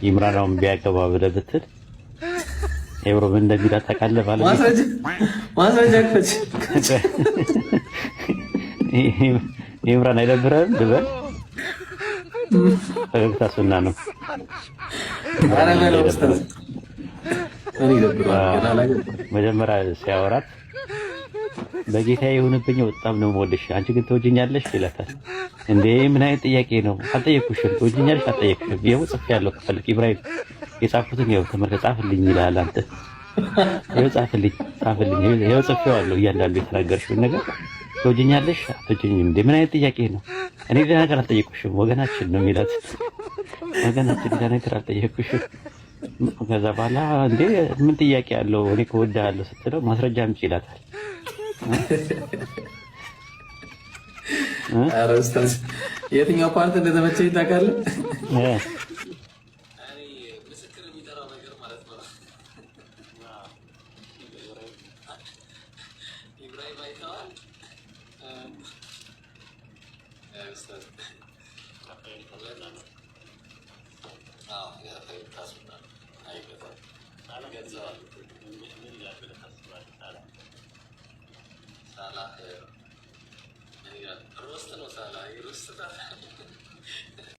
ይምራናውን ቢያገባ ብለህ ብትል ኤብሮ ምን እንደሚላት ታውቃለህ? ባለ ማስረጃ ከች ይምራን አይደብርህም ልበል? ፈገግታ ሱና ነው። መጀመሪያ ሲያወራት በጌታ ይሁንብኝ በጣም ነው የምወድሽ፣ አንቺ ግን ትወጂኛለሽ ይላታል። እንዴ ምን አይነት ጥያቄ ነው? አልጠየኩሽም። ትወጂኛለሽ አልጠየኩሽም። ይኸው ጽፌያለሁ። ከፈልክ ኢብራሂም የጻፍኩትን ይኸው ተመልከት፣ ጻፍልኝ ይልሃል። አንተ ይኸው ጻፍልኝ፣ ይኸው ጽፌዋለሁ። እያንዳንዱ የተናገርሽውን ነገር ትወጂኛለሽ አትወጂኝም? እንዴ ምን አይነት ጥያቄ ነው? እኔ ሌላ ነገር አልጠየኩሽም፣ ወገናችን ነው የሚላት። ወገናችን ሌላ ነገር አልጠየኩሽም። ከዛ በኋላ እንዴ ምን ጥያቄ አለው? እኔ እወድሃለሁ ስትለው ማስረጃ አምጪ ይላታል። ኧረ ኡስታዝ የትኛው ፓርት እንደተመቸኝ ታውቃለህ? روست